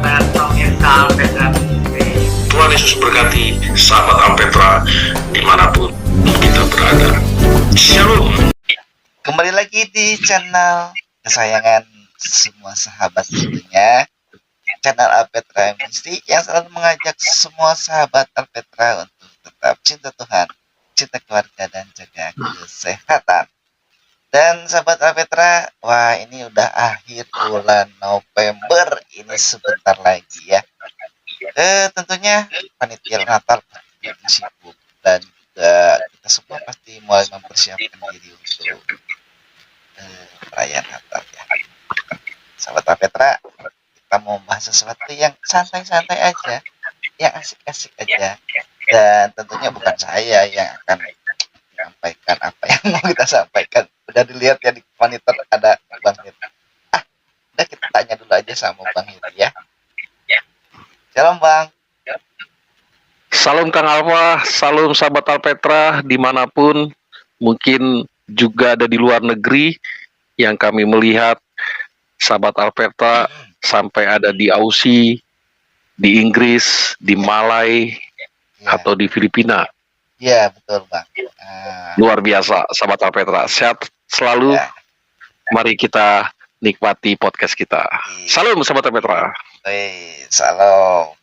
dan pemirsa Alpetra TV. Tuhan Yesus berkati sahabat Alpetra dimanapun kita berada. Shalom. Kembali lagi di channel kesayangan semua sahabat tentunya, channel Alpetra Ministry yang selalu mengajak semua sahabat Alpetra untuk tetap cinta Tuhan, cinta keluarga, dan jaga kesehatan. Dan sahabat Alpetra, wah ini udah akhir bulan November, ini sebentar lagi ya. Tentunya panitia Natal pasti sibuk, dan juga kita semua pasti mulai mempersiapkan diri untuk perayaan Natal ya. Sahabat Alpetra, kita mau bahas sesuatu yang santai-santai aja, yang asik-asik aja, dan tentunya bukan saya yang akan menyampaikan apa yang mau kita sampaikan. Udah dilihat ya di monitor ada Bang Heri. Udah kita tanya dulu aja sama Bang Heri ya. Shalom Bang. Salam Kang Alfa, salam sahabat Alpetra dimanapun, mungkin juga ada di luar negeri yang kami melihat sahabat Alpetra sampai ada di Aussie, di Inggris, di Malai, Ya, atau di Filipina. ya betul Bang. Luar biasa sahabat Alpetra, sehat selalu. Ya. Mari kita nikmati podcast kita. Salam sahabat Alpetra. Salam.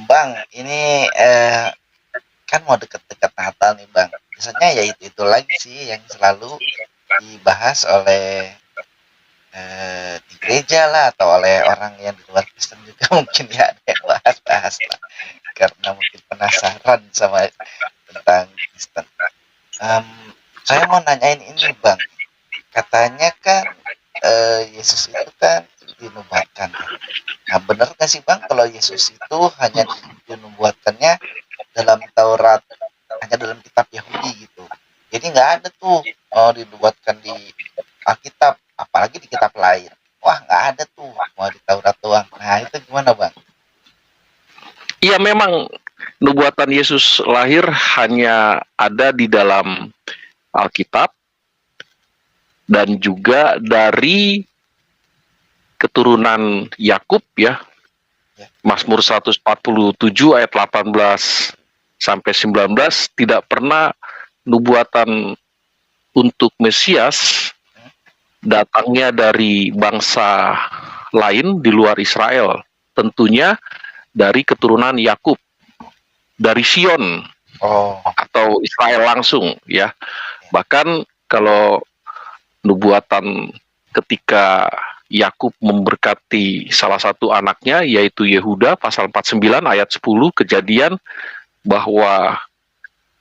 Bang, ini kan mau deket-deket Natal nih Bang. Biasanya ya itu lagi sih yang selalu dibahas oleh di gereja lah, atau oleh orang yang di luar Kristen juga mungkin ya, ada yang bahas-bahas lah karena mungkin penasaran sama tentang Kristen. Saya mau nanyain ini Bang, katanya kan Yesus itu kan dinubuatkan. Nah benar nggak sih Bang kalau Yesus itu hanya dinubuatkannya dalam Taurat, hanya dalam kitab Yahudi gitu, jadi nggak ada tuh dinubuatkan di Alkitab, apalagi di kitab lain? Wah nggak ada tuh, mau di Taurat doang. Nah itu gimana Bang? Iya, memang nubuatan Yesus lahir hanya ada di dalam Alkitab dan juga dari keturunan Yakub ya. Mazmur 147 ayat 18 sampai 19 tidak pernah nubuatan untuk Mesias datangnya dari bangsa lain di luar Israel. Tentunya dari keturunan Yakub, dari Sion atau Israel langsung ya. Bahkan kalau nubuatan ketika Yakub memberkati salah satu anaknya yaitu Yehuda, pasal 49 ayat 10, Kejadian, bahwa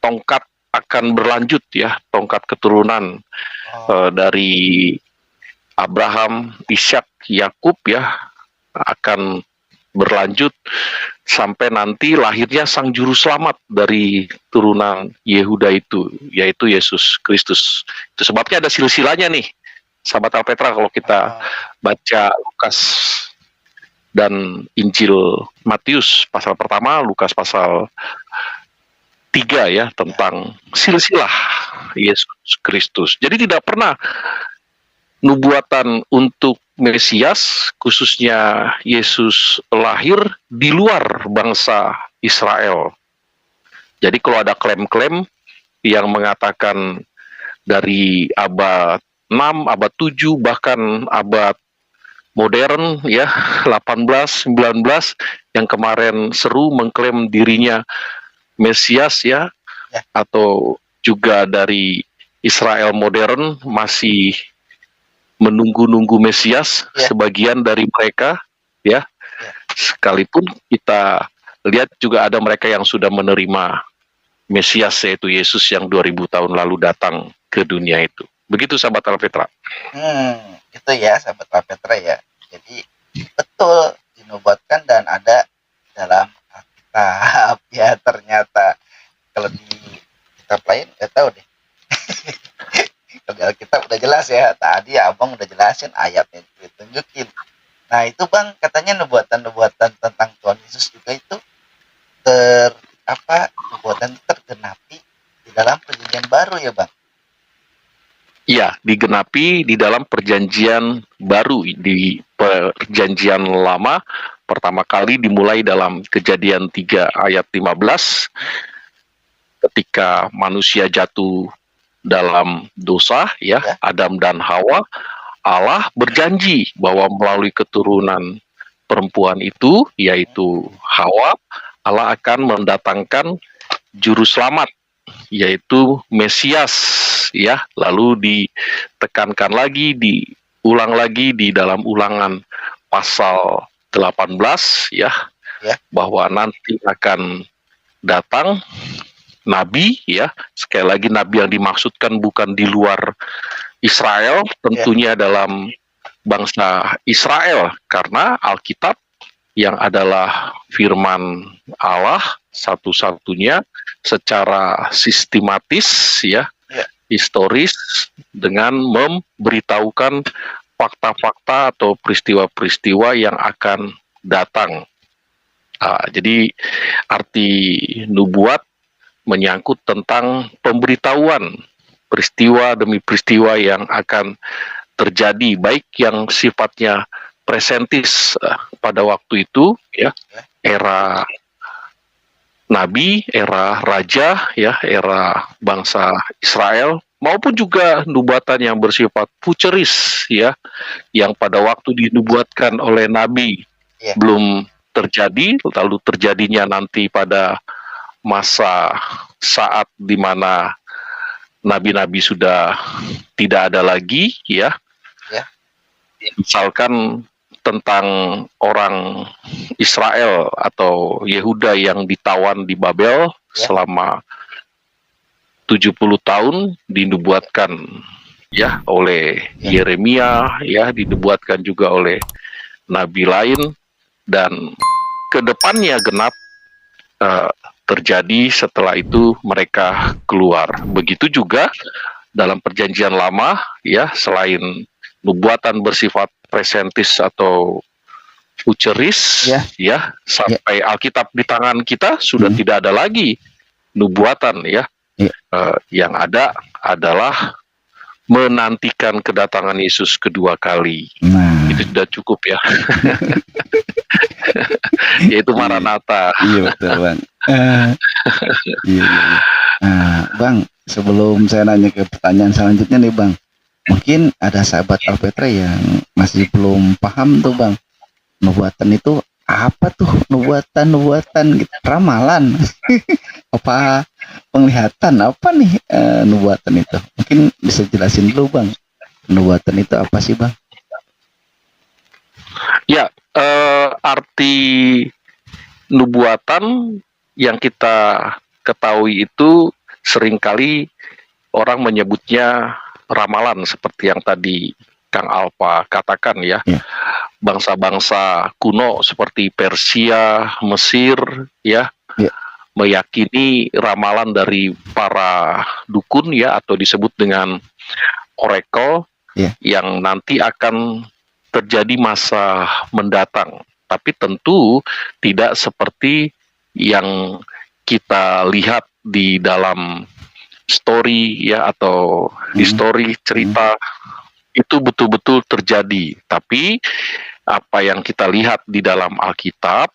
tongkat akan berlanjut ya, tongkat keturunan dari Abraham, Ishak, Yakub ya, akan berlanjut sampai nanti lahirnya sang juru selamat dari turunan Yehuda itu, yaitu Yesus Kristus. Itu sebabnya ada silsilahnya nih sahabat Alpetra, kalau kita baca Lukas dan Injil Matius pasal pertama, Lukas pasal 3 ya, tentang silsilah Yesus Kristus. Jadi tidak pernah nubuatan untuk Mesias, khususnya Yesus lahir di luar bangsa Israel. Jadi kalau ada klaim-klaim yang mengatakan dari abad 6, abad 7, bahkan abad modern ya, 18, 19, yang kemarin seru mengklaim dirinya Mesias ya, atau juga dari Israel modern masih menunggu-nunggu Mesias, sebagian dari mereka ya. Sekalipun kita lihat juga ada mereka yang sudah menerima Mesias, yaitu Yesus yang 2000 tahun lalu datang ke dunia itu. Begitu sahabat Alpetra. Itu ya sahabat Alpetra ya. Jadi betul dinubuatkan dan ada dalam Alkitab ya. Ternyata kalau di kitab lain nggak tahu deh. Kalau di jelas ya. Tadi abang udah jelasin ayatnya ditunjukin. Nah itu bang, katanya nubuatan-nubuatan tentang Tuhan Yesus juga itu nubuatan itu tergenapi di dalam perjanjian baru ya bang. Ya, digenapi di dalam perjanjian baru. Di perjanjian lama pertama kali dimulai dalam Kejadian 3 ayat 15 ketika manusia jatuh dalam dosa ya, Adam dan Hawa. Allah berjanji bahwa melalui keturunan perempuan itu, yaitu Hawa, Allah akan mendatangkan juru selamat, yaitu Mesias, ya. Lalu ditekankan lagi, diulang lagi di dalam Ulangan pasal 18, ya, bahwa nanti akan datang nabi, ya. Sekali lagi, nabi yang dimaksudkan bukan di luar Israel, tentunya dalam bangsa Israel, karena Alkitab yang adalah firman Allah satu-satunya secara sistematis, ya, historis, dengan memberitahukan fakta-fakta atau peristiwa-peristiwa yang akan datang. Jadi arti nubuat menyangkut tentang pemberitahuan peristiwa demi peristiwa yang akan terjadi, baik yang sifatnya presentis pada waktu itu, ya, era nabi, era raja, ya, era bangsa Israel, maupun juga nubuatan yang bersifat futuris, ya, yang pada waktu dinubuatkan oleh nabi belum terjadi, lalu terjadinya nanti pada masa saat di mana nabi-nabi sudah tidak ada lagi, ya. Misalkan tentang orang Israel atau Yehuda yang ditawan di Babel selama 70 tahun, dinubuatkan, ya, oleh Yeremia, ya, dinubuatkan juga oleh nabi lain, dan kedepannya genap terjadi setelah itu mereka keluar. Begitu juga dalam perjanjian lama, ya, selain nubuatan bersifat presentis atau futuris, ya, sampai Alkitab di tangan kita sudah tidak ada lagi nubuatan, ya. Yang ada adalah menantikan kedatangan Yesus kedua kali. Itu sudah cukup, ya. Yaitu Maranatha. Iya betul bang. Bang, sebelum saya nanya ke pertanyaan selanjutnya nih bang, mungkin ada sahabat Alpetra yang masih belum paham tuh bang, nubuatan itu apa tuh? Nubuatan gitu, ramalan apa penglihatan apa nih? Nubuatan itu mungkin bisa jelasin dulu bang, nubuatan itu apa sih bang? Ya, arti nubuatan yang kita ketahui itu seringkali orang menyebutnya ramalan, seperti yang tadi Kang Alfa katakan, ya. Bangsa-bangsa kuno seperti Persia, Mesir, ya, meyakini ramalan dari para dukun, ya, atau disebut dengan oracle, yang nanti akan terjadi masa mendatang. Tapi tentu tidak seperti yang kita lihat di dalam story, ya, atau histori, cerita itu betul-betul terjadi. Tapi apa yang kita lihat di dalam Alkitab,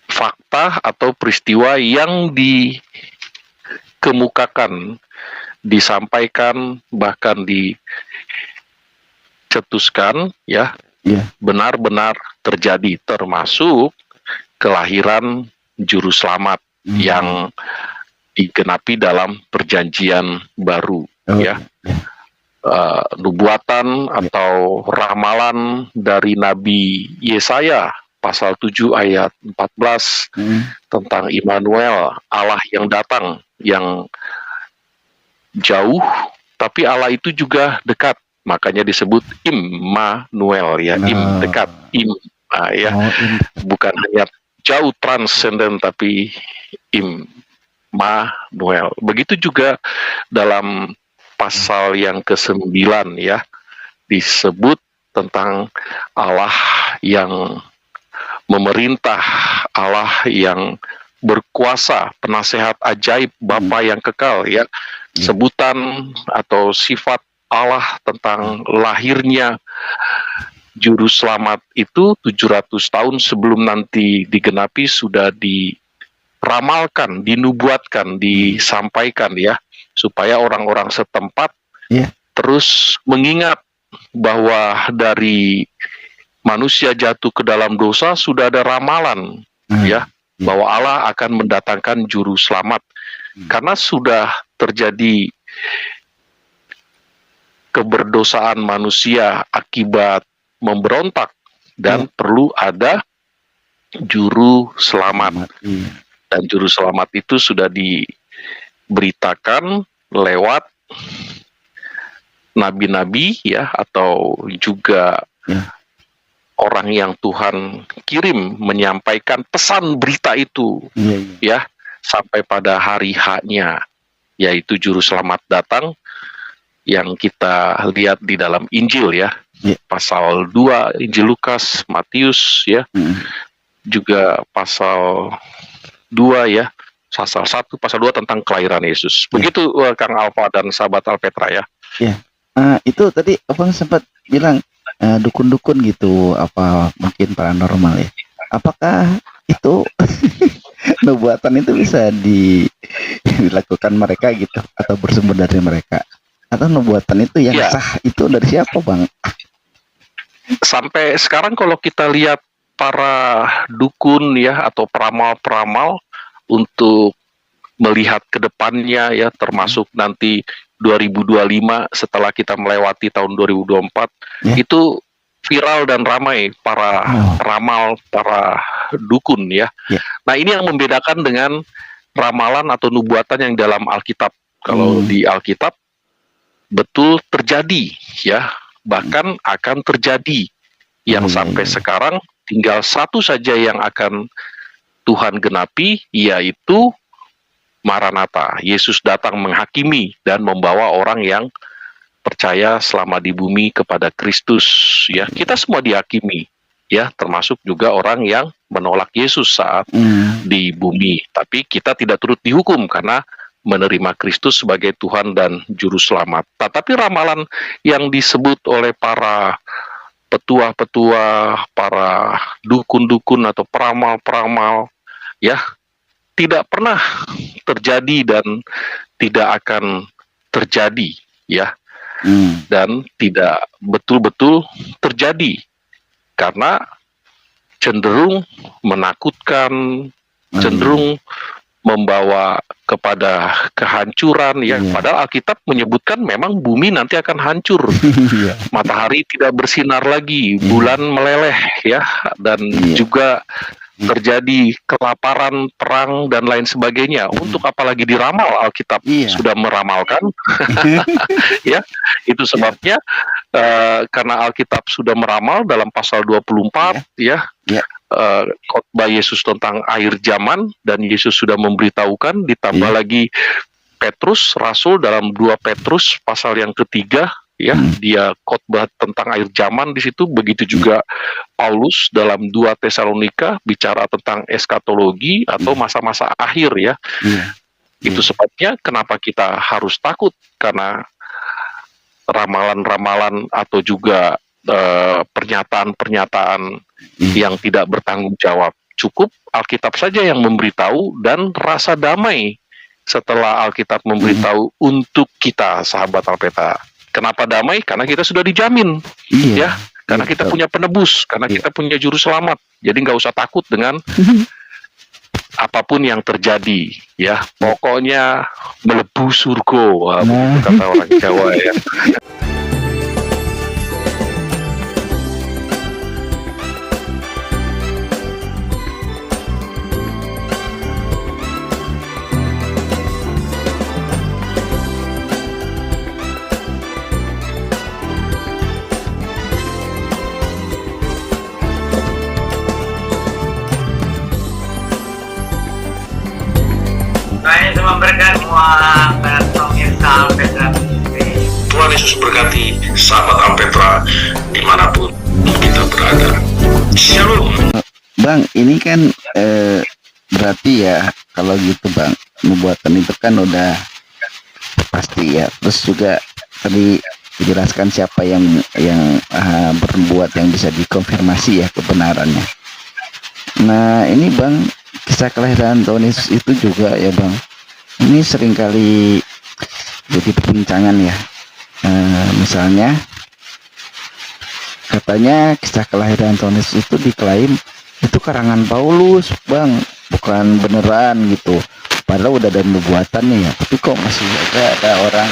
fakta atau peristiwa yang dikemukakan, disampaikan, bahkan dicetuskan, ya, benar-benar terjadi, termasuk kelahiran juru selamat yang digenapi dalam perjanjian baru, ya. Nubuatan atau ramalan dari Nabi Yesaya pasal 7 ayat 14 tentang Immanuel, Allah yang datang, yang jauh, tapi Allah itu juga dekat. Makanya disebut Immanuel, ya, dekat, ya, bukan hanya jauh transenden, tapi Immanuel. Begitu juga dalam pasal yang ke-9 ya, disebut tentang Allah yang memerintah, Allah yang berkuasa, penasehat ajaib, Bapa yang kekal ya. Sebutan atau sifat Allah tentang lahirnya juru selamat itu 700 tahun sebelum nanti digenapi sudah diramalkan, dinubuatkan, disampaikan ya, supaya orang-orang setempat terus mengingat bahwa dari manusia jatuh ke dalam dosa sudah ada ramalan ya, bahwa Allah akan mendatangkan juru selamat. Karena sudah terjadi keberdosaan manusia akibat memberontak dan perlu ada juru selamat. Dan juru selamat itu sudah diberitakan lewat nabi-nabi ya, atau juga orang yang Tuhan kirim menyampaikan pesan berita itu ya, sampai pada hari H-nya, yaitu juru selamat datang yang kita lihat di dalam Injil ya, pasal 2 Injil Lukas, Matius ya, juga pasal 2 ya, pasal 1, pasal 2 tentang kelahiran Yesus. Begitu Kang Alfa dan sahabat Alpetra ya. Itu tadi Abang sempat bilang dukun-dukun gitu, apa mungkin paranormal ya. Apakah itu nubuatan itu bisa dilakukan mereka gitu, atau bersumber dari mereka? Atau nubuatan itu yang sah itu dari siapa, Bang? Sampai sekarang kalau kita lihat para dukun ya, atau peramal-peramal untuk melihat ke depannya ya, termasuk nanti 2025 setelah kita melewati tahun 2024, itu viral dan ramai para peramal, para dukun ya. Nah, ini yang membedakan dengan ramalan atau nubuatan yang dalam Alkitab. Kalau di Alkitab betul terjadi ya, bahkan akan terjadi, yang sampai sekarang tinggal satu saja yang akan Tuhan genapi, yaitu Maranatha. Yesus datang menghakimi dan membawa orang yang percaya selama di bumi kepada Kristus ya. Kita semua dihakimi ya, termasuk juga orang yang menolak Yesus saat di bumi, tapi kita tidak turut dihukum karena menerima Kristus sebagai Tuhan dan Juru Selamat. Tetapi ramalan yang disebut oleh para petua-petua, para dukun-dukun atau peramal-peramal, ya, tidak pernah terjadi dan tidak akan terjadi, ya, dan tidak betul-betul terjadi karena cenderung menakutkan, cenderung membawa kepada kehancuran ya. Padahal Alkitab menyebutkan memang bumi nanti akan hancur, matahari tidak bersinar lagi, bulan meleleh ya, dan juga terjadi kelaparan, perang dan lain sebagainya. Untuk apalagi diramal, Alkitab sudah meramalkan. Ya, itu sebabnya karena Alkitab sudah meramal dalam pasal 24 khotbah Yesus tentang akhir zaman, dan Yesus sudah memberitahukan, ditambah lagi Petrus rasul dalam 2 Petrus pasal yang ketiga ya, dia khotbah tentang akhir zaman di situ. Begitu juga Paulus dalam 2 Tesalonika bicara tentang eskatologi atau masa-masa akhir ya. Itu sebabnya kenapa kita harus takut, karena ramalan-ramalan atau juga pernyataan-pernyataan yang tidak bertanggung jawab. Cukup Alkitab saja yang memberitahu, dan rasa damai setelah Alkitab memberitahu untuk kita, sahabat Alpeta. Kenapa damai? Karena kita sudah dijamin, ya. Karena kita punya penebus, karena kita punya juru selamat. Jadi nggak usah takut dengan apapun yang terjadi, ya. Pokoknya melebu surga, begitu kata orang Jawa ya. Kami semua berkat semua pemirsa Alpeta TV. Yesus berkati sahabat Alpetra dimanapun kita berada. Shalom. Bang, ini kan berarti ya kalau gitu Bang, nubuatan itu kan udah pasti ya. Terus juga tadi dijelaskan siapa yang berbuat yang bisa dikonfirmasi ya kebenarannya. Nah ini Bang, kisah kelahiran Tuhan Yesus itu juga ya Bang, ini seringkali jadi perbincangan ya. Misalnya katanya kisah kelahiran Tuhan Yesus itu diklaim itu karangan Paulus Bang, bukan beneran gitu. Padahal udah ada nubuatannya ya, tapi kok masih ada orang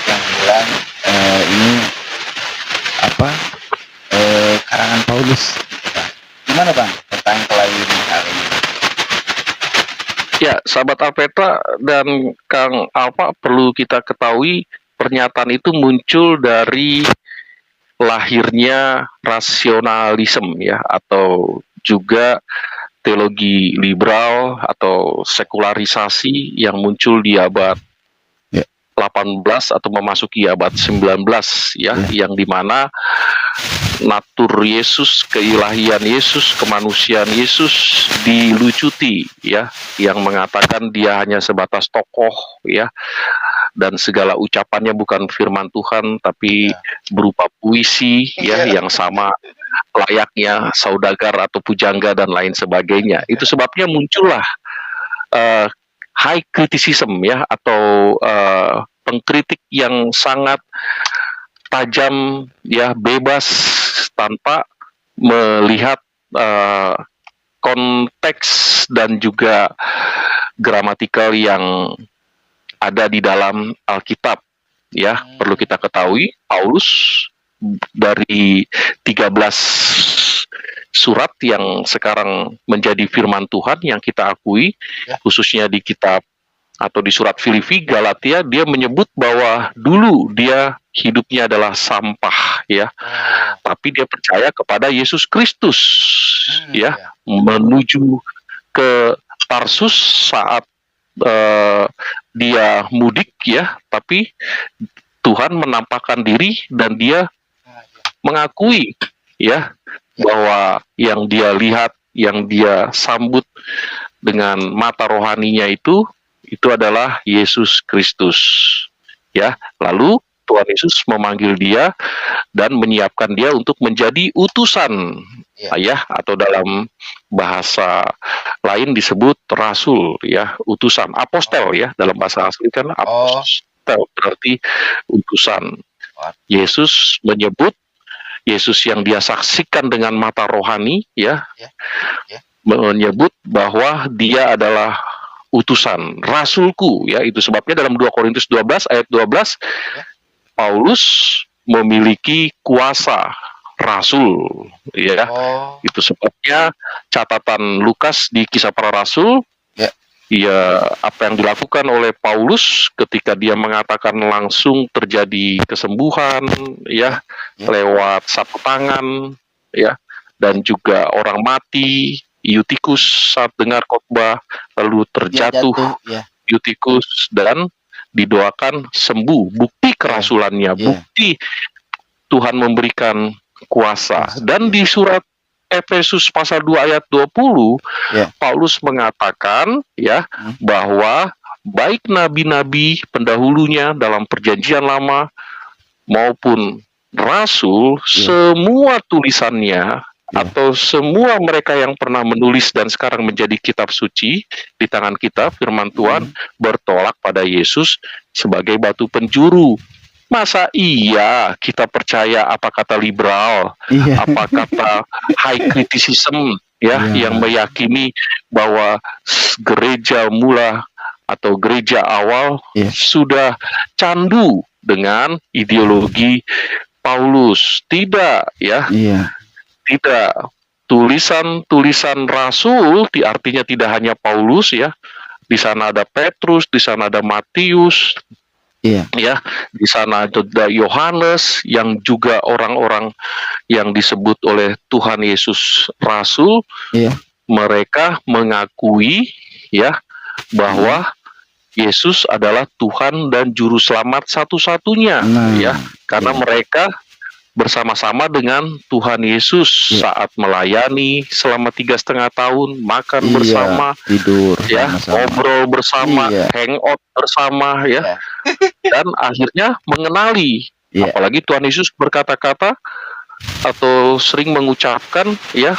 yang bilang ini apa karangan Paulus gitu, Bang. Gimana Bang tentang kelahiran hal ini? Ya, sahabat Alpetra dan Kang Alfa, perlu kita ketahui pernyataan itu muncul dari lahirnya rasionalisme ya, atau juga teologi liberal atau sekularisasi yang muncul di abad 18 atau memasuki abad 19 ya, yang dimana natur Yesus, keilahian Yesus, kemanusiaan Yesus dilucuti ya, yang mengatakan dia hanya sebatas tokoh ya, dan segala ucapannya bukan firman Tuhan tapi berupa puisi ya, yang sama layaknya saudagar atau pujangga dan lain sebagainya. Itu sebabnya muncullah high criticism ya, atau pengkritik yang sangat tajam ya, bebas tanpa melihat konteks dan juga gramatikal yang ada di dalam Alkitab ya. Perlu kita ketahui Paulus dari 13 surat yang sekarang menjadi firman Tuhan yang kita akui, khususnya di kitab atau di surat Filipi, Galatia, dia menyebut bahwa dulu dia hidupnya adalah sampah ya, tapi dia percaya kepada Yesus Kristus ya, menuju ke Tarsus saat dia mudik ya, tapi Tuhan menampakkan diri dan dia mengakui ya bahwa yang dia lihat, yang dia sambut dengan mata rohaninya itu adalah Yesus Kristus ya. Lalu Tuhan Yesus memanggil dia dan menyiapkan dia untuk menjadi utusan ya, atau dalam bahasa lain disebut rasul ya, utusan, apostel ya, dalam bahasa asli kan apostel berarti utusan. Yesus menyebut, Yesus yang dia saksikan dengan mata rohani ya, menyebut bahwa dia adalah utusan, rasulku ya. Itu sebabnya dalam 2 Korintus 12 ayat 12 Paulus memiliki kuasa rasul ya. Itu sebabnya catatan Lukas di Kisah Para Rasul ya, apa yang dilakukan oleh Paulus ketika dia mengatakan langsung terjadi kesembuhan ya, lewat sapu tangan ya, dan juga orang mati Eutikus saat dengar khotbah lalu terjatuh Eutikus dan didoakan sembuh, bukti kerasulannya, bukti Tuhan memberikan kuasa. Dan di surat Efesus pasal 2 ayat 20 Paulus mengatakan ya bahwa baik nabi-nabi pendahulunya dalam perjanjian lama maupun rasul, semua tulisannya atau semua mereka yang pernah menulis dan sekarang menjadi kitab suci di tangan kita, firman Tuhan, bertolak pada Yesus sebagai batu penjuru. Masa iya kita percaya apa kata liberal, apa kata high criticism ya, yang meyakini bahwa gereja mula atau gereja awal sudah candu dengan ideologi Paulus? Tidak ya. Tidak, tulisan-tulisan rasul artinya tidak hanya Paulus ya. Di sana ada Petrus, di sana ada Matius, ya, di sana ada Yohanes yang juga orang-orang yang disebut oleh Tuhan Yesus rasul. Mereka mengakui ya bahwa Yesus adalah Tuhan dan Juru Selamat satu-satunya, Nah, ya, karena iya. mereka bersama-sama dengan Tuhan Yesus Iya. saat melayani selama 3,5 tahun, makan Iya, bersama, tidur ya, sama-sama. ngobrol bersama, Iya. hangout bersama, ya, Iya. dan akhirnya mengenali. Iya. Apalagi Tuhan Yesus berkata-kata atau sering mengucapkan, ya,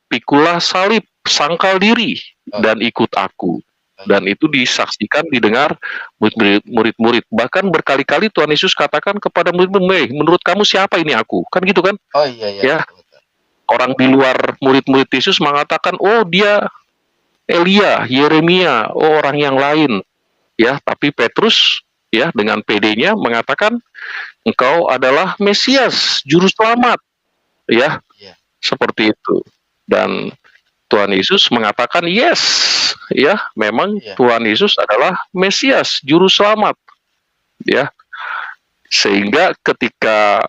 pikulah salib, sangkal diri, dan ikut aku. Dan itu disaksikan, didengar murid-murid. Bahkan berkali-kali Tuhan Yesus katakan kepada murid-murid, menurut kamu siapa ini aku? Kan gitu kan? Oh iya iya. Ya. Betul. Orang di luar murid-murid Yesus mengatakan, oh dia Elia, Yeremia, oh orang yang lain. Ya, tapi Petrus, ya, dengan PD-nya mengatakan, engkau adalah Mesias, Juru Selamat. Ya, Iya. seperti itu. Dan Tuhan Yesus mengatakan yes, ya, memang Iya. Tuhan Yesus adalah Mesias, Juru Selamat, ya. Sehingga ketika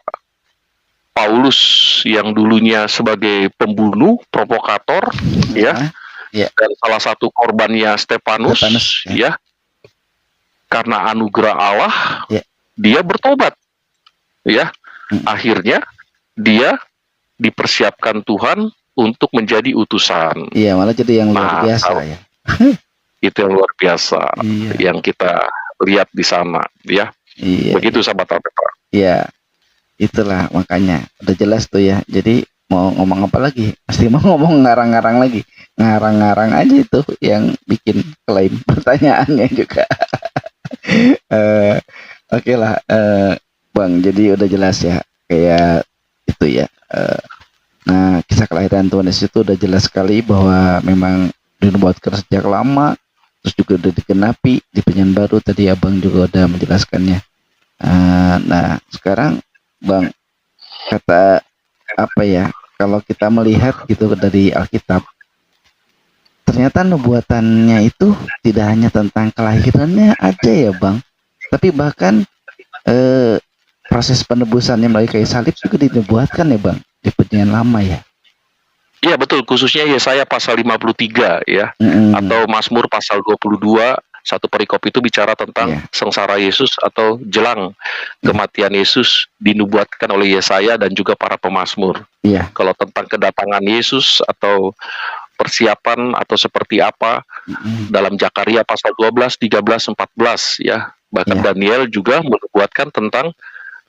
Paulus yang dulunya sebagai pembunuh, provokator, ya, Iya. dan salah satu korbannya Stefanus, Stefanus, ya, karena anugerah Allah, Ya. dia bertobat, ya. Mm. Akhirnya dia dipersiapkan Tuhan untuk menjadi utusan. Iya, malah jadi yang luar Nah, biasa kalau- ya. Itu yang luar biasa Iya. yang kita lihat di sana, ya. Iya. Begitu sahabat Alpetra. Iya. Itulah makanya udah jelas tuh ya. Jadi mau ngomong apa lagi? Pasti mau ngomong ngarang-ngarang lagi. Ngarang-ngarang aja itu yang bikin klaim pertanyaannya juga. Oke lah, Bang. Jadi udah jelas ya, kayak itu ya. Nah, kisah kelahiran Tuhan Yesus itu udah jelas sekali bahwa memang dinubuatkan sejak lama, terus juga udah digenapi di Perjanjian Baru. Tadi Abang juga udah menjelaskannya. Nah, sekarang Bang, kata apa ya? Kalau kita melihat gitu dari Alkitab, ternyata nubuatannya itu tidak hanya tentang kelahirannya aja ya Bang, tapi bahkan proses penebusannya melalui kayu salib juga dinubuatkan ya Bang di Perjanjian Lama ya. Iya betul, khususnya Yesaya pasal 53 ya, atau Mazmur pasal 22, satu perikop itu bicara tentang Iya. sengsara Yesus atau jelang kematian Yesus dinubuatkan oleh Yesaya dan juga para pemazmur. Iya. Kalau tentang kedatangan Yesus atau persiapan atau seperti apa dalam Zakaria pasal 12, 13, 14 ya. Bahkan Iya. Daniel juga menubuatkan tentang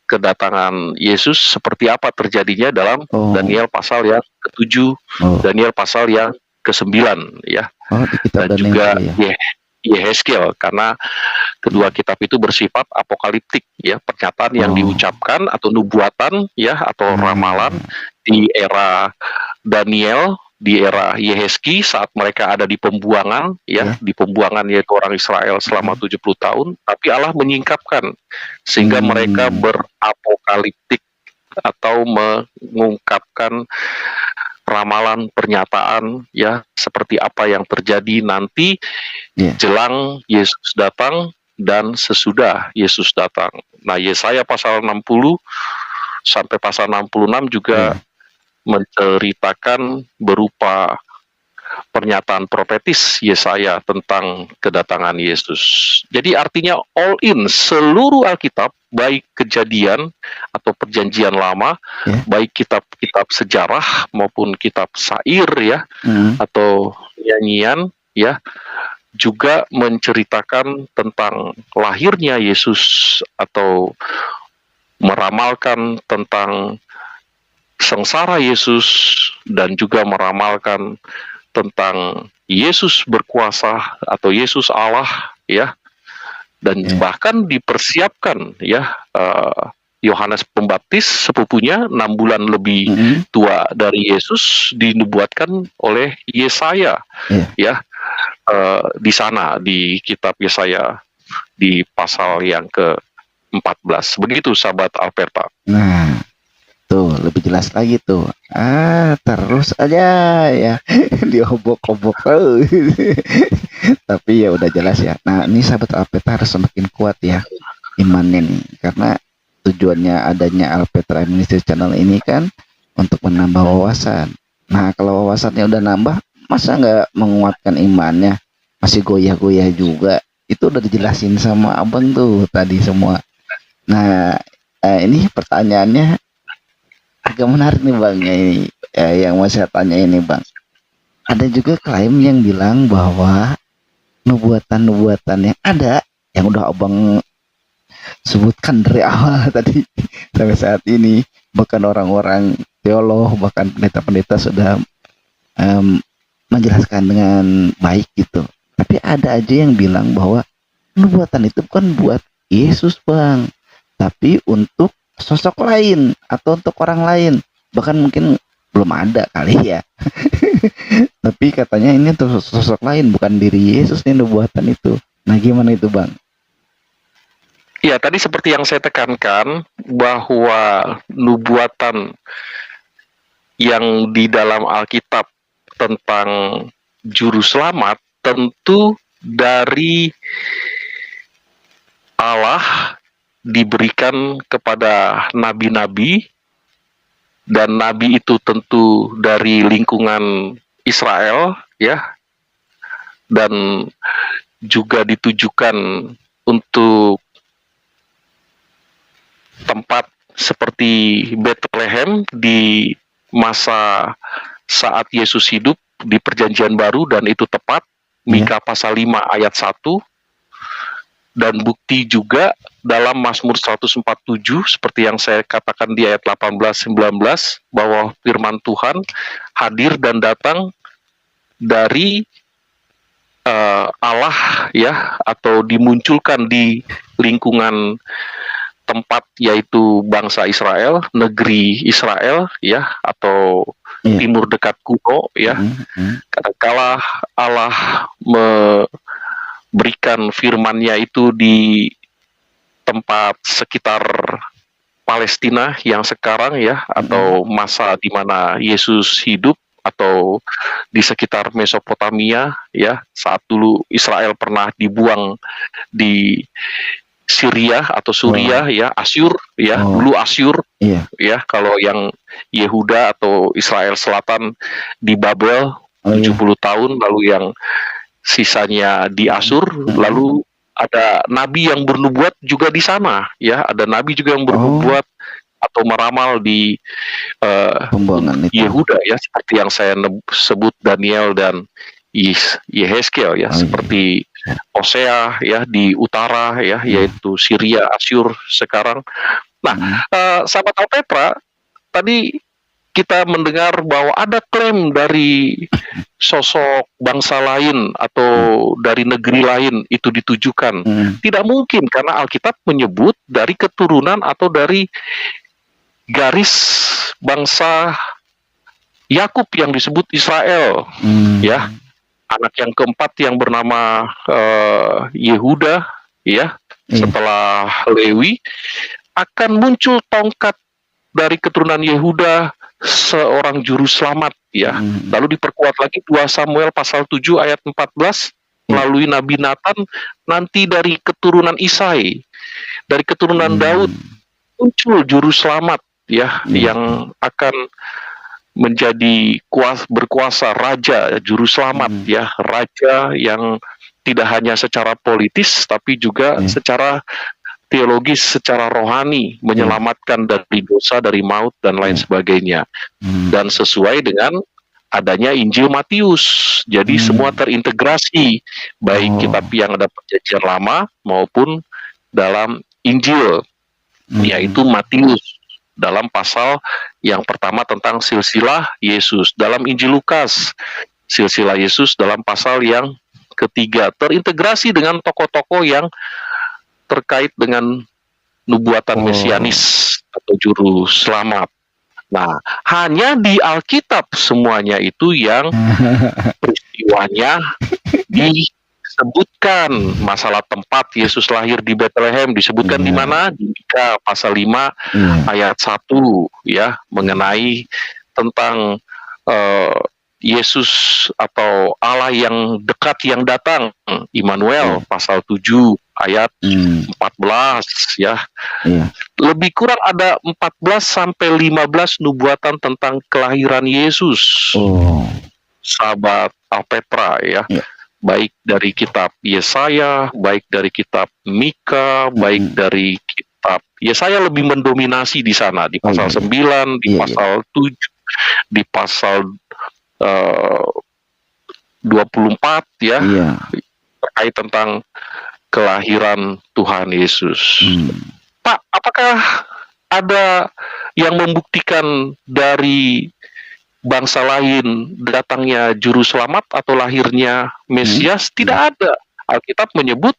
kedatangan Yesus seperti apa terjadinya dalam Daniel pasal yang ke-7, Daniel pasal yang ke-9 ya. Di kitab dan juga ya. Yehezkiel, karena kedua kitab itu bersifat apokaliptik ya, pernyataan yang diucapkan atau nubuatan ya atau ramalan di era Daniel, di era Yehezki saat mereka ada di pembuangan ya, di pembuangan yaitu orang Israel selama 70 tahun, tapi Allah menyingkapkan sehingga mereka berapokaliptik atau mengungkapkan ramalan pernyataan ya seperti apa yang terjadi nanti jelang Yesus datang dan sesudah Yesus datang. Nah, Yesaya pasal 60 sampai pasal 66 juga menceritakan berupa pernyataan profetis Yesaya tentang kedatangan Yesus. Jadi artinya all in seluruh Alkitab, baik Kejadian atau Perjanjian Lama, baik kitab-kitab sejarah maupun kitab syair ya, atau nyanyian ya, juga menceritakan tentang lahirnya Yesus atau meramalkan tentang sengsara Yesus dan juga meramalkan tentang Yesus berkuasa atau Yesus Allah ya, dan bahkan dipersiapkan ya Yohanes Pembaptis sepupunya 6 bulan lebih tua dari Yesus dinubuatkan oleh Yesaya ya di sana di kitab Yesaya di pasal yang ke-14. Begitu sahabat Alperta. Nah, tuh lebih jelas lagi tuh. Terus aja ya diobok-obok. Tapi ya udah jelas ya. Nah, ini sahabat Alpetra harus semakin kuat ya imannya nih, karena tujuannya adanya Alpetra Ministry Channel ini kan untuk menambah wawasan. Nah, kalau wawasannya udah nambah, masa nggak menguatkan imannya? Masih goyah-goyah juga. itu udah dijelasin sama abang tuh tadi semua. Nah, ini pertanyaannya agak menarik nih bang. Ini yang mau saya tanya ini bang. Ada juga klaim yang bilang bahwa nubuatan-nubuatan yang ada, yang udah abang sebutkan dari awal tadi sampai saat ini, bahkan orang-orang teolog, bahkan pendeta-pendeta sudah menjelaskan dengan baik gitu. Tapi ada aja yang bilang bahwa nubuatan itu bukan buat Yesus bang, tapi untuk sosok lain atau untuk orang lain. Bahkan mungkin belum ada kali ya. Tapi katanya ini untuk sosok lain, bukan diri Yesus nih nubuatan itu. Nah gimana itu bang? Ya, tadi seperti yang saya tekankan bahwa nubuatan yang di dalam Alkitab tentang juru selamat tentu dari Allah diberikan kepada nabi-nabi, dan nabi itu tentu dari lingkungan Israel ya, dan juga ditujukan untuk tempat seperti Bethlehem di masa saat Yesus hidup di Perjanjian Baru, dan itu tepat. Mika pasal 5 ayat 1, dan bukti juga dalam Mazmur 147 seperti yang saya katakan di ayat 18-19 bahwa firman Tuhan hadir dan datang dari Allah ya, atau dimunculkan di lingkungan tempat yaitu bangsa Israel, negeri Israel ya, atau timur dekat kuno ya. Kadangkala Allah memberikan firman-Nya itu di tempat sekitar Palestina yang sekarang ya, atau masa di mana Yesus hidup, atau di sekitar Mesopotamia ya, saat dulu Israel pernah dibuang di Syria atau Suriah ya, Asyur ya, dulu Asyur ya, kalau yang Yehuda atau Israel Selatan di Babel 70 tahun, lalu yang sisanya di Asyur. Lalu ada nabi yang bernubuat juga di sana ya, ada nabi juga yang bernubuat atau meramal di Yehuda ya, seperti yang saya sebut Daniel dan Yehezkiel ya, seperti Hosea ya di utara ya, yaitu Syria, Asyur sekarang. Nah, sahabat Alpetra, tadi kita mendengar bahwa ada klaim dari sosok bangsa lain atau dari negeri lain itu ditujukan. Tidak mungkin, karena Alkitab menyebut dari keturunan atau dari garis bangsa Yakub yang disebut Israel ya. Anak yang keempat yang bernama Yehuda ya, setelah Lewi, akan muncul tongkat dari keturunan Yehuda, seorang juru selamat ya. Lalu diperkuat lagi 2 Samuel pasal 7 ayat 14 melalui Nabi Nathan, nanti dari keturunan Isai, dari keturunan Daud muncul juru selamat ya, yang akan menjadi berkuasa, raja, juru selamat ya, raja yang tidak hanya secara politis tapi juga secara teologis, secara rohani, menyelamatkan dari dosa, dari maut dan lain sebagainya. Dan sesuai dengan adanya Injil Matius, jadi semua terintegrasi, baik kitab yang ada Perjanjian Lama maupun dalam Injil, yaitu Matius dalam pasal yang pertama tentang silsilah Yesus, dalam Injil Lukas silsilah Yesus dalam pasal yang ketiga, terintegrasi dengan tokoh-tokoh yang terkait dengan nubuatan mesianis atau juru selamat. Nah, hanya di Alkitab semuanya itu yang peristiwanya disebutkan. Masalah tempat Yesus lahir di Bethlehem disebutkan di mana? Di Mika pasal 5 ayat 1 ya, mengenai tentang Yesus atau Allah yang dekat yang datang, Immanuel pasal 7 ayat 14 ya. Lebih kurang ada 14 sampai 15 nubuatan tentang kelahiran Yesus. Sahabat Alpetra ya. baik dari kitab Yesaya, baik dari kitab Mika, baik dari kitab Yesaya lebih mendominasi di sana di pasal 9, di pasal 7, di pasal 24 ya, terkait tentang kelahiran Tuhan Yesus. Pak, apakah ada yang membuktikan dari bangsa lain datangnya juru selamat atau lahirnya Mesias? Tidak ada. Alkitab menyebut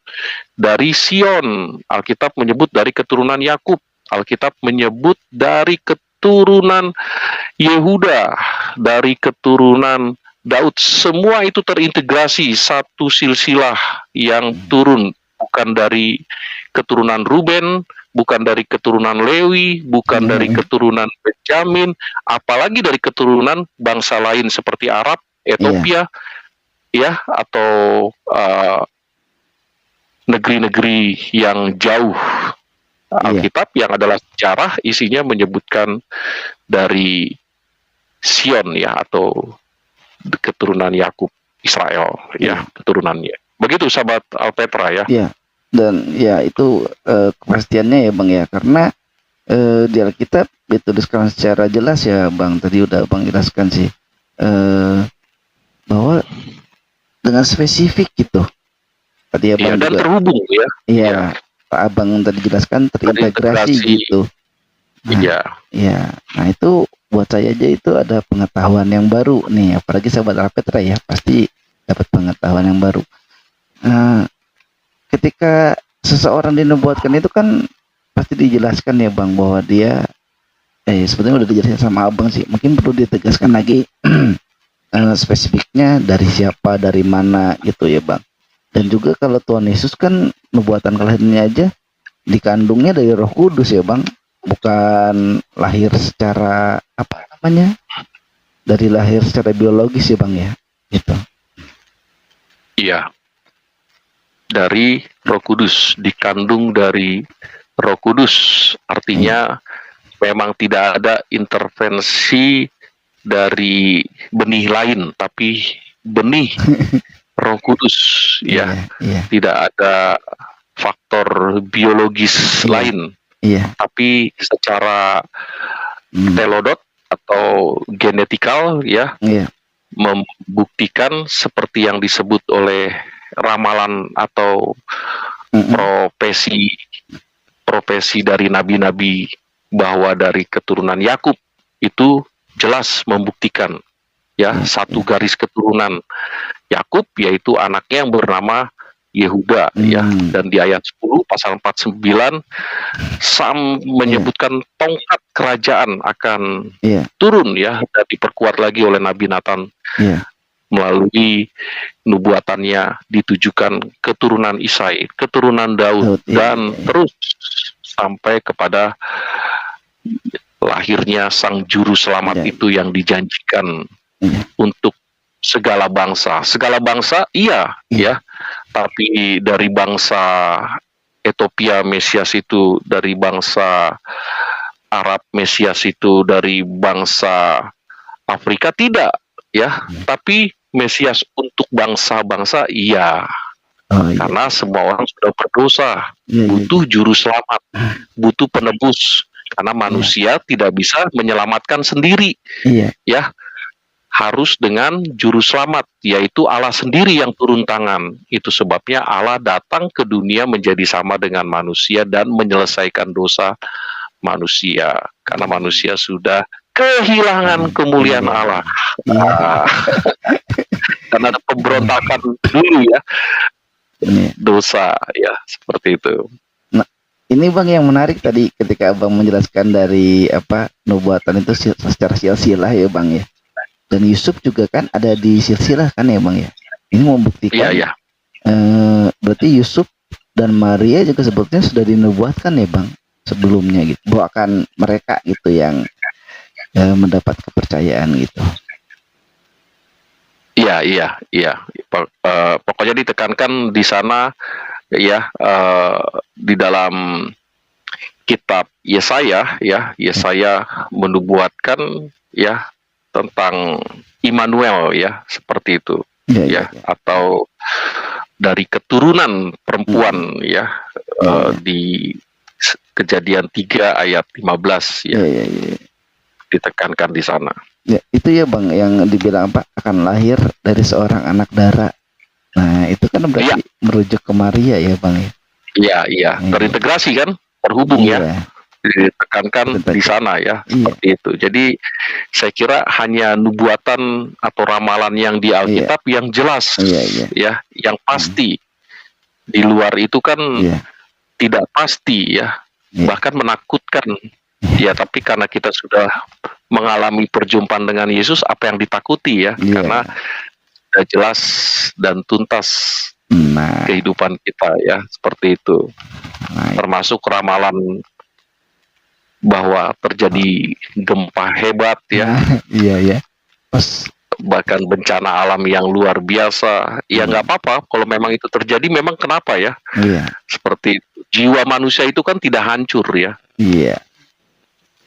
dari Sion, Alkitab menyebut dari keturunan Yakub, Alkitab menyebut dari keturunan Yehuda, dari keturunan Daud. Semua itu terintegrasi satu silsilah yang turun, bukan dari keturunan Ruben, bukan dari keturunan Lewi, bukan dari keturunan Benjamin, apalagi dari keturunan bangsa lain seperti Arab, Ethiopia, ya, atau negeri-negeri yang jauh. Alkitab yang adalah sejarah isinya menyebutkan dari Sion ya, atau keturunan Yakub, Israel ya, keturunannya. Begitu sahabat Alpetra ya. Iya. Dan ya itu kepastiannya ya Bang ya, karena di Alkitab dituliskan secara jelas ya Bang, tadi udah Bang jelaskan sih, bahwa dengan spesifik gitu tadi ya Bang, dan juga terhubung ya. Iya, Pak Abang tadi jelaskan terintegrasi gitu. Iya, nah itu buat saya aja itu ada pengetahuan yang baru nih, apalagi sahabat Alpetra ya, pasti dapat pengetahuan yang baru. Nah, ketika seseorang dinubuatkan itu kan pasti dijelaskan ya Bang, bahwa dia sebetulnya udah dijelaskan sama Abang sih, mungkin perlu ditegaskan lagi spesifiknya dari siapa, dari mana gitu ya Bang. Dan juga kalau Tuhan Yesus kan nubuatan kelahirannya aja dikandungnya dari Roh Kudus ya Bang, bukan lahir secara apa namanya, dari lahir secara biologis ya Bang ya, gitu. Iya, dari Roh Kudus, dikandung dari Roh Kudus, artinya memang tidak ada intervensi dari benih lain, tapi benih Roh Kudus ya, tidak ada faktor biologis lain, tapi secara telodot atau genetikal ya, membuktikan seperti yang disebut oleh ramalan atau profesi dari nabi-nabi, bahwa dari keturunan Yakub itu jelas membuktikan ya, satu garis keturunan Yakub, yaitu anaknya yang bernama Yehuda ya. Dan di ayat 10 pasal 49 Sam menyebutkan tongkat kerajaan akan turun ya, dan diperkuat lagi oleh Nabi Nathan melalui nubuatannya, ditujukan keturunan Isai, keturunan Daud, dan terus sampai kepada lahirnya sang juru selamat itu yang dijanjikan untuk segala bangsa. Segala bangsa iya ya, tapi dari bangsa Ethiopia Mesias itu, dari bangsa Arab Mesias itu, dari bangsa Afrika tidak ya, tapi Mesias untuk bangsa-bangsa iya. Karena semua orang sudah berdosa, butuh juru selamat, butuh penebus, karena manusia tidak bisa menyelamatkan sendiri ya, harus dengan juru selamat, yaitu Allah sendiri yang turun tangan. Itu sebabnya Allah datang ke dunia menjadi sama dengan manusia dan menyelesaikan dosa manusia, karena manusia sudah kehilangan kemuliaan Allah. Karena ada pemberontakan dulu ya, dosa ya, seperti itu. Nah, ini Bang yang menarik tadi ketika Abang menjelaskan dari nubuatan itu secara silsilah ya Bang ya. Dan Yusuf juga kan ada di silsilah kan ya Bang ya. Ini membuktikan berarti Yusuf dan Maria juga sebetulnya sudah dinubuatkan ya Bang sebelumnya gitu, bahwa akan mereka gitu yang mendapat kepercayaan gitu. Iya. Pokoknya ditekankan di sana ya, di dalam kitab Yesaya ya, Yesaya menubuatkan ya tentang Immanuel ya, seperti itu ya. Atau dari keturunan perempuan ya, di Kejadian 3 ayat 15 ya, Iya, iya, iya. ditekankan di sana. Ya, itu ya Bang yang dibilang apa akan lahir dari seorang anak dara. Nah, itu kan berarti merujuk ke Maria ya Bang ya. Iya, iya, terintegrasi kan, terhubung ya, Iya, ditekankan di sana ya, seperti itu. Jadi saya kira hanya nubuatan atau ramalan yang di Alkitab yang jelas, iya, iya. ya, yang pasti. Di luar itu kan Iya, tidak pasti ya, bahkan menakutkan. Ya, tapi karena kita sudah mengalami perjumpaan dengan Yesus, apa yang ditakuti ya, Iya. karena sudah jelas dan tuntas nah, kehidupan kita ya, seperti itu. nah, Termasuk ramalan bahwa terjadi gempa hebat ya, iya ya. Pas bahkan bencana alam yang luar biasa. Ya nggak apa-apa kalau memang itu terjadi, memang kenapa ya? iya, Seperti itu. Jiwa manusia itu kan tidak hancur ya. iya.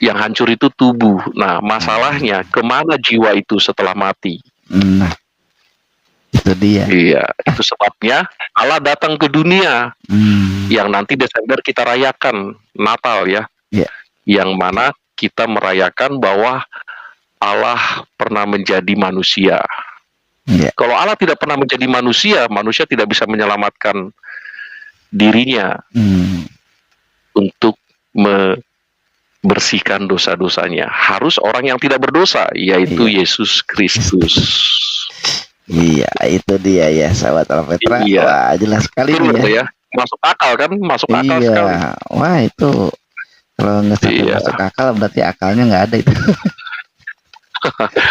Yang hancur itu tubuh. Nah, masalahnya kemana jiwa itu setelah mati? Nah, itu dia. Iya, itu sebabnya Allah datang ke dunia yang nanti Desember kita rayakan Natal ya. Iya. Yang mana kita merayakan bahwa Allah pernah menjadi manusia. Iya. Kalau Allah tidak pernah menjadi manusia, manusia tidak bisa menyelamatkan dirinya untuk membersihkan dosa-dosanya. Harus orang yang tidak berdosa, yaitu Yesus Kristus. Iya, itu dia ya, sahabat Alpetra. Iya. Wah, jelas sekali Betul nih ya. ya. Masuk akal kan? Masuk akal Iya. sekali. Wah, itu kalau nggak sampai Iya. masuk akal berarti akalnya nggak ada itu.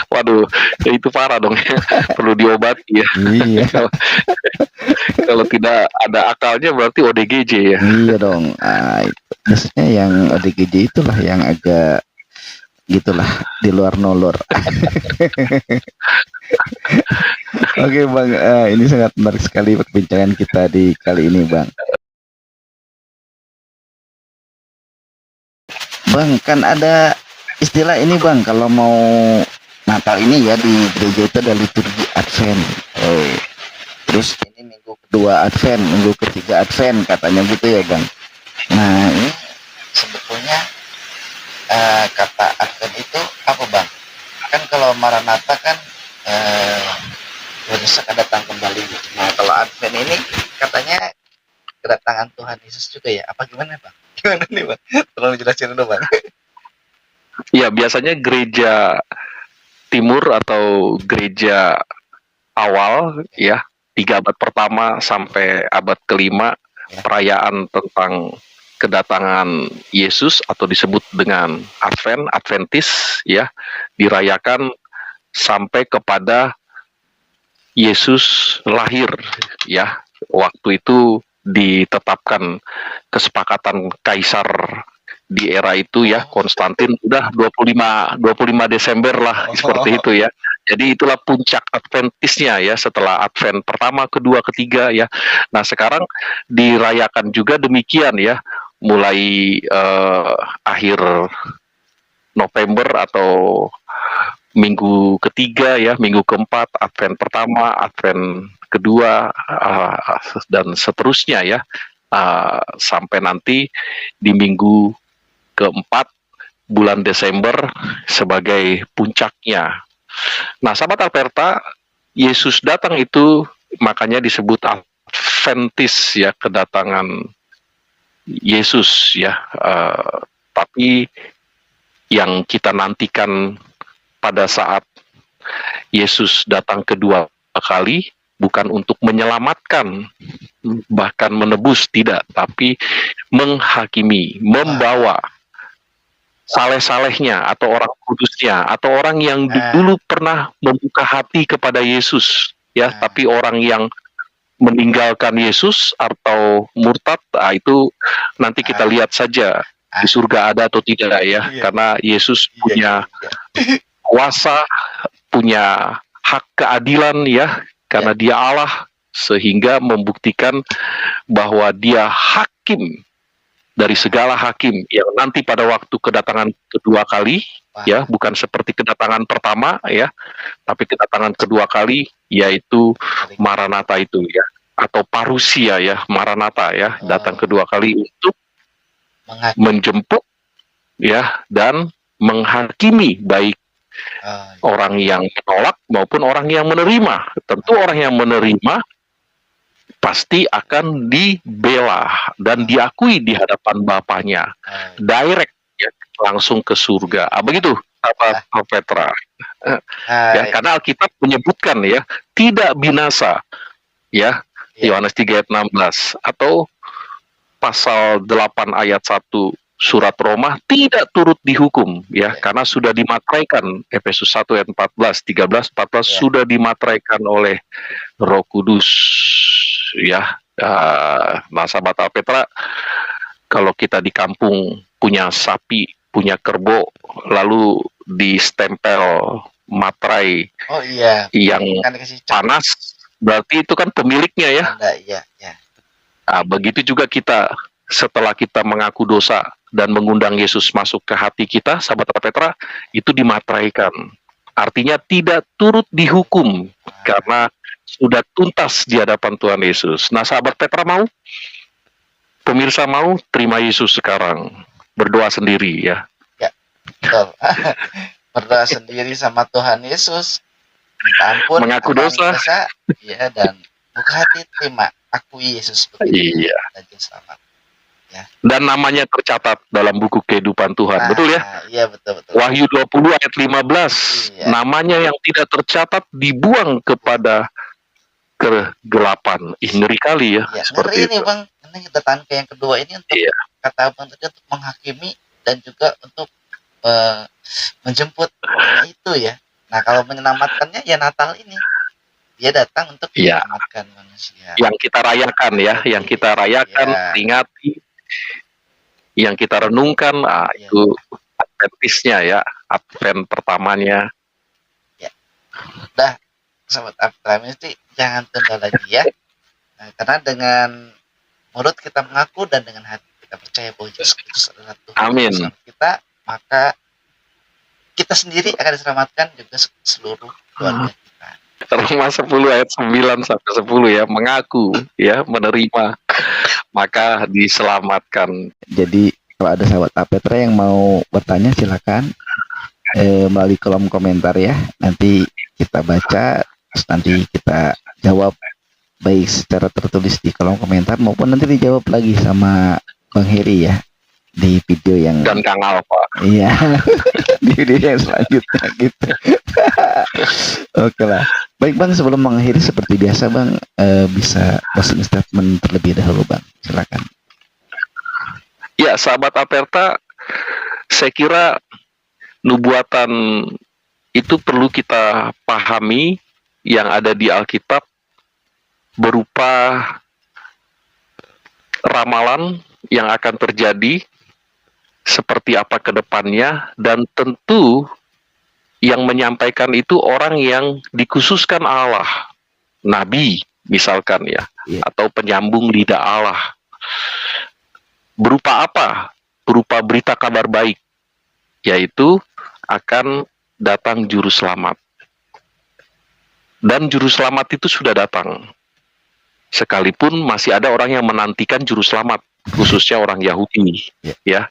Waduh, ya itu parah dong. Perlu diobati ya. Iya. Kalau tidak ada akalnya berarti ODGJ ya. Iya dong. Itu. Maksudnya yang ODGJ itulah yang agak gitulah di luar nolor. Oke Bang, ini sangat menarik sekali perbincangan kita di kali ini Bang. Bang, kan ada istilah ini Bang, kalau mau Natal ini ya di gereja itu ada liturgi Advent. Terus ini minggu kedua Advent, minggu ketiga Advent katanya gitu ya Bang. Nah ini sebetulnya kata Advent itu apa Bang? Kan kalau Maranatha kan Yesus akan datang kembali. Nah kalau Advent ini katanya kedatangan Tuhan Yesus juga ya? Apa gimana Bang? Gimana nih Bang? Tolong jelasin dulu Bang. Ya, biasanya gereja timur atau gereja awal ya, 3 abad pertama sampai abad kelima, perayaan tentang kedatangan Yesus atau disebut dengan Adventis ya, dirayakan sampai kepada Yesus lahir ya. Waktu itu ditetapkan kesepakatan kaisar di era itu ya, Konstantin, udah 25 Desember lah, seperti itu ya. Jadi itulah puncak Adventisnya ya, setelah Advent pertama, kedua, ketiga ya. Nah, sekarang dirayakan juga demikian ya, mulai akhir November atau minggu ketiga ya, minggu keempat, Advent pertama, Advent kedua, dan seterusnya ya, sampai nanti di minggu keempat bulan Desember sebagai puncaknya. Nah, sahabat Alperta, Yesus datang itu makanya disebut Adventis ya, kedatangan Yesus ya. Tapi yang kita nantikan pada saat Yesus datang kedua kali bukan untuk menyelamatkan, bahkan menebus, tidak, tapi menghakimi, membawa saleh-salehnya atau orang kudusnya atau orang yang dulu pernah membuka hati kepada Yesus ya, tapi orang yang meninggalkan Yesus atau murtad, itu nanti kita lihat saja di surga ada atau tidak ya, karena Yesus punya kuasa, punya hak keadilan ya, karena dia Allah, sehingga membuktikan bahwa dia hakim dari segala hakim yang nanti pada waktu kedatangan kedua kali Wah. ya, bukan seperti kedatangan pertama ya, tapi kedatangan kedua kali, yaitu Maranatha itu ya, atau parusia ya, Maranatha ya, datang kedua kali untuk menjemput ya dan menghakimi baik orang yang menolak maupun orang yang menerima. Tentu orang yang menerima pasti akan dibela dan diakui di hadapan Bapaknya, direct ya, langsung ke surga. Begitu apa Petra? Ya, karena Alkitab menyebutkan ya, tidak binasa ya, Yohanes 3 ayat 16, atau pasal 8 ayat 1 surat Roma, tidak turut dihukum ya, karena sudah dimateraikan. Efesus 1 ayat 14, 13, 14 sudah dimateraikan oleh Roh Kudus ya. Nah, sahabat Alpetra, kalau kita di kampung punya sapi, punya kerbau, lalu distempel materai yang panas, berarti itu kan pemiliknya ya. Begitu juga kita, setelah kita mengaku dosa dan mengundang Yesus masuk ke hati kita, sahabat Petra, itu dimateraikan. Artinya tidak turut dihukum karena sudah tuntas di hadapan Tuhan Yesus. Nah, sahabat Petra mau? Pemirsa mau terima Yesus sekarang? Berdoa sendiri ya. Ya, betul. Berdoa sendiri sama Tuhan Yesus. Minta ampun, mengaku dosa. Ya, dan buka hati, terima, akui Yesus. Iya. Dan selamat. Ya. Dan namanya tercatat dalam buku kehidupan Tuhan, betul ya? Iya, betul. Wahyu 20 ayat 15, namanya yang tidak tercatat dibuang kepada kegelapan. Ngeri kali ya, seperti ngeri ini, Bang. Ini kedatangan yang kedua ini untuk kata Bang tadi, untuk menghakimi dan juga untuk menjemput itu ya. Nah, kalau menyelamatkannya ya Natal ini. Dia datang untuk menyelamatkan manusia. Yang kita rayakan ya, yang kita rayakan, peringati, yang kita renungkan, itu Adventisnya ya, Advent pertamanya. Ya. Udah, sahabat Advent, jangan tunda lagi ya. Nah, karena dengan mulut kita mengaku dan dengan hati kita percaya bahwa Yesus Kristus adalah Tuhan. Amin. Kita, maka kita sendiri akan diselamatkan, juga seluruh keluarga kita. Roma 10 ayat 9 sampai 10 ya, mengaku ya, menerima, maka diselamatkan. Jadi kalau ada sahabat Petra yang mau bertanya, silakan melalui kolom komentar ya. Nanti kita baca, terus nanti kita jawab baik secara tertulis di kolom komentar maupun nanti dijawab lagi sama Bang Heri ya di video yang dan Kang Alfa. Iya. Di video yang selanjutnya gitu. Oke lah. Baik Bang, sebelum mengakhiri seperti biasa Bang, bisa closing statement terlebih dahulu Bang. Silakan. Ya, sahabat Aperta, saya kira nubuatan itu perlu kita pahami yang ada di Alkitab berupa ramalan yang akan terjadi seperti apa ke depannya, dan tentu yang menyampaikan itu orang yang dikhususkan Allah, nabi misalkan ya, atau penyambung lidah Allah. Berupa apa? Berupa berita kabar baik, yaitu akan datang juru selamat. Dan juru selamat itu sudah datang. Sekalipun masih ada orang yang menantikan juru selamat, khususnya orang Yahudi, ya.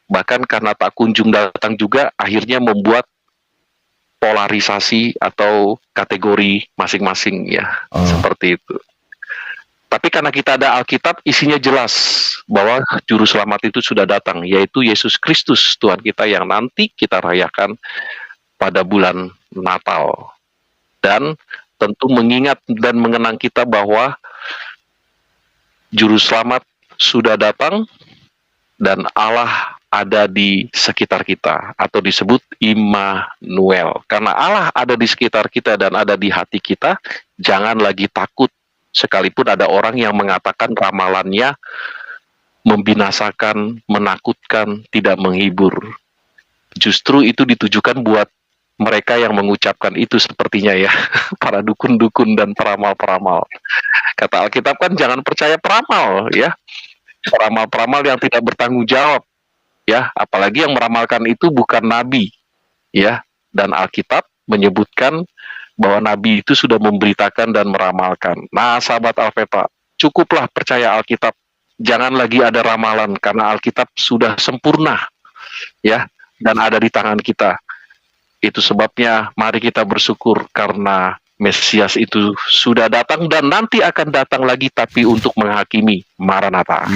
Bahkan karena tak kunjung datang juga, akhirnya membuat polarisasi atau kategori masing-masing ya, seperti itu. Tapi karena kita ada Alkitab, isinya jelas bahwa juru selamat itu sudah datang, yaitu Yesus Kristus Tuhan kita yang nanti kita rayakan pada bulan Natal. Dan tentu mengingat dan mengenang kita bahwa juru selamat sudah datang dan Allah ada di sekitar kita, atau disebut Immanuel. Karena Allah ada di sekitar kita dan ada di hati kita, jangan lagi takut. Sekalipun ada orang yang mengatakan ramalannya membinasakan, menakutkan, tidak menghibur. Justru itu ditujukan buat mereka yang mengucapkan itu, sepertinya ya, para dukun-dukun dan peramal-peramal. Kata Alkitab kan jangan percaya peramal ya, peramal-peramal yang tidak bertanggung jawab ya, apalagi yang meramalkan itu bukan nabi ya, dan Alkitab menyebutkan bahwa Nabi itu sudah memberitakan dan meramalkan. Nah, sahabat Alpetra, cukuplah percaya Alkitab. Jangan lagi ada ramalan, karena Alkitab sudah sempurna, ya, dan ada di tangan kita. Itu sebabnya mari kita bersyukur karena Mesias itu sudah datang dan nanti akan datang lagi, tapi untuk menghakimi. Maranatha.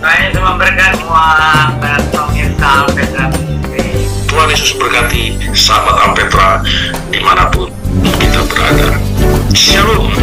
Saya semua berkat semua pemirsa Alpetra TV. Tuhan Yesus berkati sahabat Alpetra dimanapun kita berada. Shalom.